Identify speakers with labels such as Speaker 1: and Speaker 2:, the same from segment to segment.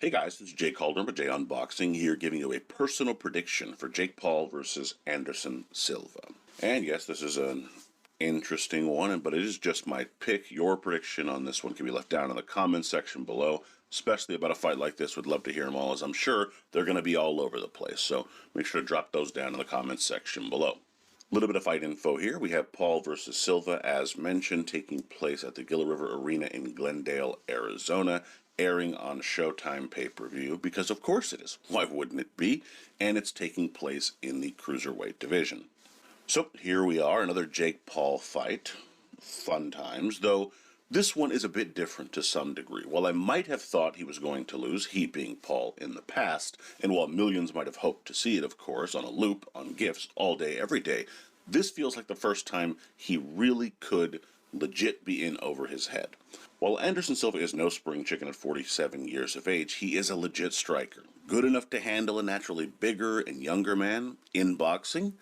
Speaker 1: Hey guys, this is Jay Calder with Jay Unboxing here giving you a personal prediction for Jake Paul versus Anderson Silva. And yes, this is an interesting one, but it is just my pick. Your prediction on this one can be left down in the comments section below, especially about a fight like this. Would love to hear them all, as I'm sure they're going to be all over the place. So make sure to drop those down in the comments section below. A little bit of fight info here. We have Paul versus Silva, as mentioned, taking place at the GILA River Arena in Glendale, Arizona, airing on Showtime pay-per-view, because of course it is. Why wouldn't it be? And it's taking place in the Cruiserweight division. So here we are, another Jake Paul fight. Fun times, though this one is a bit different to some degree. While I might have thought he was going to lose, he being Paul, in the past, and while millions might have hoped to see it, of course, on a loop, on GIFs, all day, every day, this feels like the first time he really could legit be in over his head. While Anderson Silva is no spring chicken at 47 years of age, he is a legit striker. Good enough to handle a naturally bigger and younger man in boxing?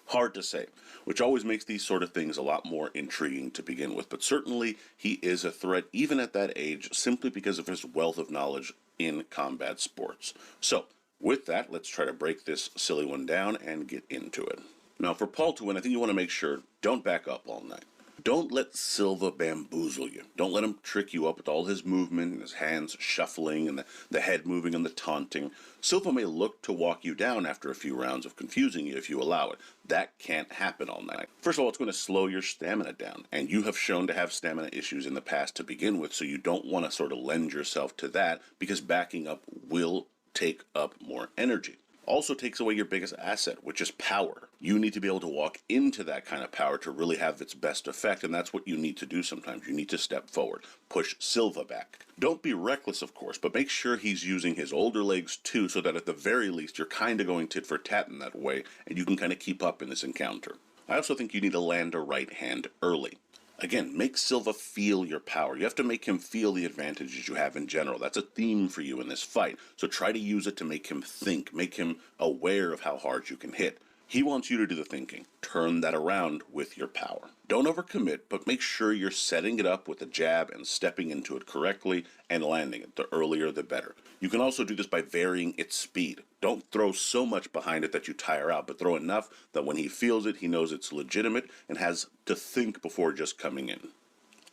Speaker 1: Hard to say, which always makes these sort of things a lot more intriguing to begin with. But certainly he is a threat even at that age, simply because of his wealth of knowledge in combat sports. So with that, let's try to break this silly one down and get into it. Now for Paul to win, I think you want to make sure, don't back up all night. Don't let Silva bamboozle you. Don't let him trick you up with all his movement and his hands shuffling and the head moving and the taunting. Silva may look to walk you down after a few rounds of confusing you if you allow it. That can't happen all night. First of all, it's going to slow your stamina down, and you have shown to have stamina issues in the past to begin with, so you don't want to sort of lend yourself to that, because backing up will take up more energy. Also takes away your biggest asset, which is power. You need to be able to walk into that kind of power to really have its best effect, and that's what you need to do sometimes. You need to step forward, push Silva back. Don't be reckless, of course, but make sure he's using his older legs too, so that at the very least you're kind of going tit for tat in that way, and you can kind of keep up in this encounter. I also think you need to land a right hand early. Again, make Silva feel your power. You have to make him feel the advantages you have in general. That's a theme for you in this fight. So try to use it to make him think, make him aware of how hard you can hit. He wants you to do the thinking. Turn that around with your power. Don't overcommit, but make sure you're setting it up with a jab and stepping into it correctly and landing it. The earlier, the better. You can also do this by varying its speed. Don't throw so much behind it that you tire out, but throw enough that when he feels it, he knows it's legitimate and has to think before just coming in.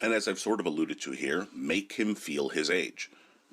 Speaker 1: And as I've sort of alluded to here, make him feel his age.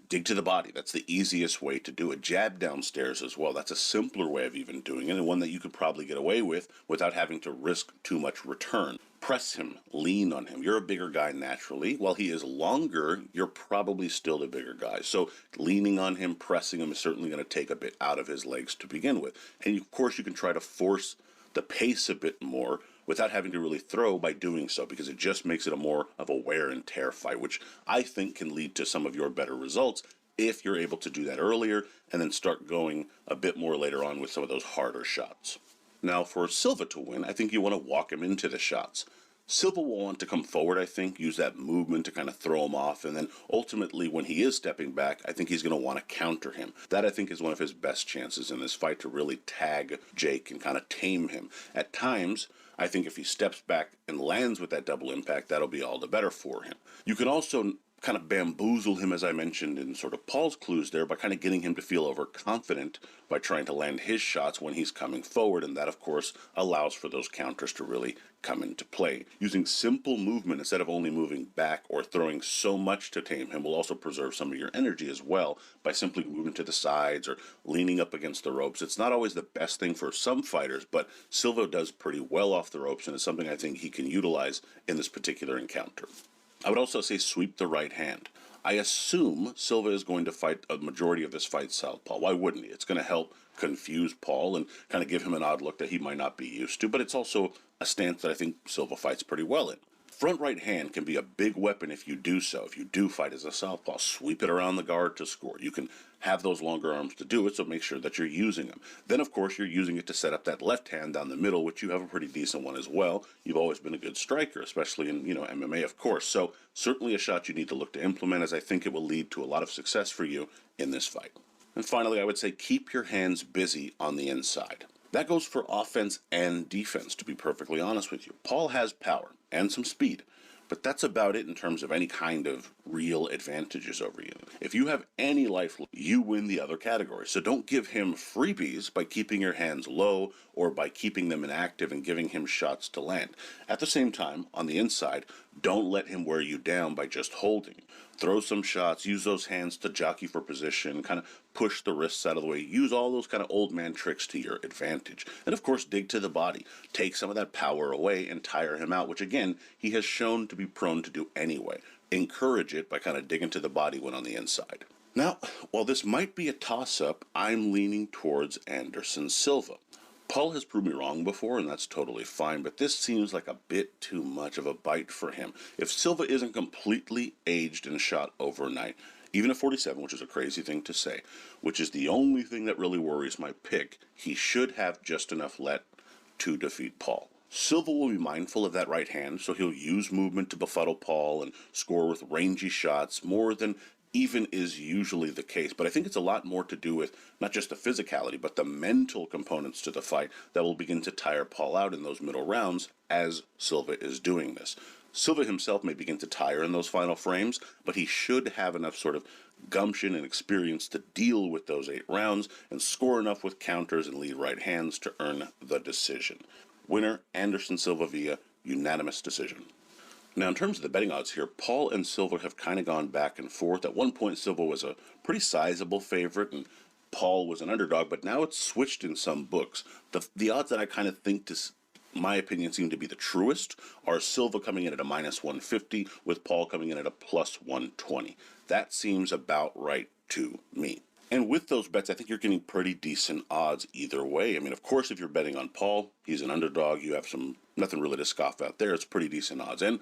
Speaker 1: Dig to the body. That's the easiest way to do it. Jab downstairs as well. That's a simpler way of even doing it, and one that you could probably get away with without having to risk too much return. Press him. Lean on him. You're a bigger guy naturally. While he is longer, you're probably still the bigger guy. So leaning on him, pressing him is certainly going to take a bit out of his legs to begin with. And of course you can try to force the pace a bit more without having to really throw by doing so, because it just makes it a more of a wear and tear fight, which I think can lead to some of your better results if you're able to do that earlier and then start going a bit more later on with some of those harder shots. Now for Silva to win, I think you want to walk him into the shots. Silva will want to come forward, I think, use that movement to kind of throw him off, and then ultimately when he is stepping back, I think he's going to want to counter him. That, I think, is one of his best chances in this fight, to really tag Jake and kind of tame him. At times, I think if he steps back and lands with that double impact, that'll be all the better for him. You can also kind of bamboozle him, as I mentioned in sort of Paul's clues there, by kind of getting him to feel overconfident by trying to land his shots when he's coming forward, and that of course allows for those counters to really come into play. Using simple movement instead of only moving back or throwing so much to tame him will also preserve some of your energy as well, by simply moving to the sides or leaning up against the ropes. It's not always the best thing for some fighters, but Silva does pretty well off the ropes, and it's something I think he can utilize in this particular encounter. I would also say sweep the right hand. I assume Silva is going to fight a majority of this fight southpaw. Why wouldn't he? It's going to help confuse Paul and kind of give him an odd look that he might not be used to, but it's also a stance that I think Silva fights pretty well in. Front right hand can be a big weapon if you do so. If you do fight as a southpaw, sweep it around the guard to score. You can have those longer arms to do it, so make sure that you're using them. Then, of course, you're using it to set up that left hand down the middle, which you have a pretty decent one as well. You've always been a good striker, especially in, MMA, of course. So certainly a shot you need to look to implement, as I think it will lead to a lot of success for you in this fight. And finally, I would say keep your hands busy on the inside. That goes for offense and defense, to be perfectly honest with you. Paul has power and some speed, but that's about it in terms of any kind of real advantages over you. If you have any life, you win the other category. So don't give him freebies by keeping your hands low or by keeping them inactive and giving him shots to land. At the same time, on the inside, don't let him wear you down by just holding. Throw some shots, use those hands to jockey for position, kind of push the wrists out of the way, use all those kind of old man tricks to your advantage. And of course, dig to the body. Take some of that power away and tire him out, which again, he has shown to be prone to do anyway. Encourage it by kind of digging to the body when on the inside. Now, while this might be a toss-up, I'm leaning towards Anderson Silva. Paul has proved me wrong before, and that's totally fine, but this seems like a bit too much of a bite for him. If Silva isn't completely aged and shot overnight, even at 47, which is a crazy thing to say, which is the only thing that really worries my pick, he should have just enough let to defeat Paul. Silva will be mindful of that right hand, so he'll use movement to befuddle Paul and score with rangy shots more than even is usually the case. But I think it's a lot more to do with not just the physicality, but the mental components to the fight that will begin to tire Paul out in those middle rounds as Silva is doing this. Silva himself may begin to tire in those final frames, but he should have enough sort of gumption and experience to deal with those 8 rounds and score enough with counters and lead right hands to earn the decision. Winner, Anderson Silva via unanimous decision. Now, in terms of the betting odds here, Paul and Silva have kind of gone back and forth. At one point, Silva was a pretty sizable favorite, and Paul was an underdog, but now it's switched in some books. The odds that I kind of think, my opinion, seem to be the truest are Silva coming in at a minus 150, with Paul coming in at a plus 120. That seems about right to me. And with those bets, I think you're getting pretty decent odds either way. I mean, of course, if you're betting on Paul, he's an underdog. You have nothing really to scoff at there. It's pretty decent odds. And,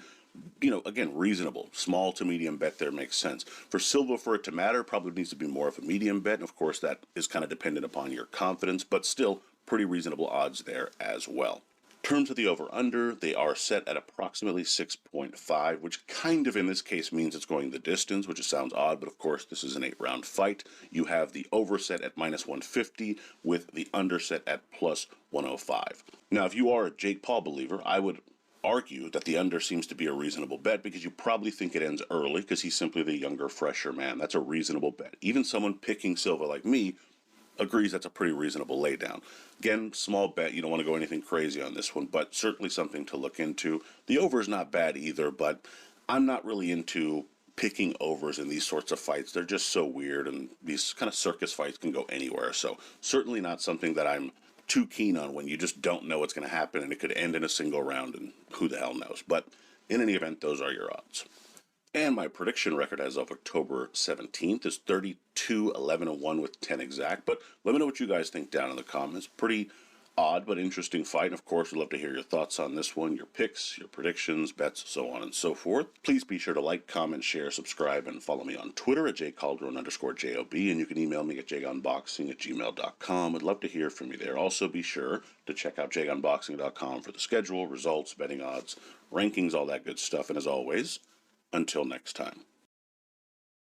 Speaker 1: again, reasonable. Small to medium bet there makes sense. For Silva, for it to matter, probably needs to be more of a medium bet. And, of course, that is kind of dependent upon your confidence, but still pretty reasonable odds there as well. In terms of the over-under, they are set at approximately 6.5, which kind of in this case means it's going the distance, which sounds odd, but of course this is an 8-round fight. You have the over set at minus 150 with the under set at plus 105. Now, if you are a Jake Paul believer, I would argue that the under seems to be a reasonable bet because you probably think it ends early because he's simply the younger, fresher man. That's a reasonable bet. Even someone picking Silva like me agrees that's a pretty reasonable laydown. Again, small bet, you don't want to go anything crazy on this one, but certainly something to look into. The over is not bad either, but I'm not really into picking overs in these sorts of fights. They're just so weird, and these kind of circus fights can go anywhere, so certainly not something that I'm too keen on when you just don't know what's going to happen, and it could end in a single round, and who the hell knows. But in any event, those are your odds. And my prediction record as of October 17th is 32-11-1 with 10 exact. But let me know what you guys think down in the comments. Pretty odd but interesting fight. And of course, we'd love to hear your thoughts on this one, your picks, your predictions, bets, so on and so forth. Please be sure to like, comment, share, subscribe, and follow me on Twitter at jcalderon_JOB. And you can email me at jagunboxing@gmail.com. I'd love to hear from you there. Also, be sure to check out jagunboxing.com for the schedule, results, betting odds, rankings, all that good stuff. And as always, until next time.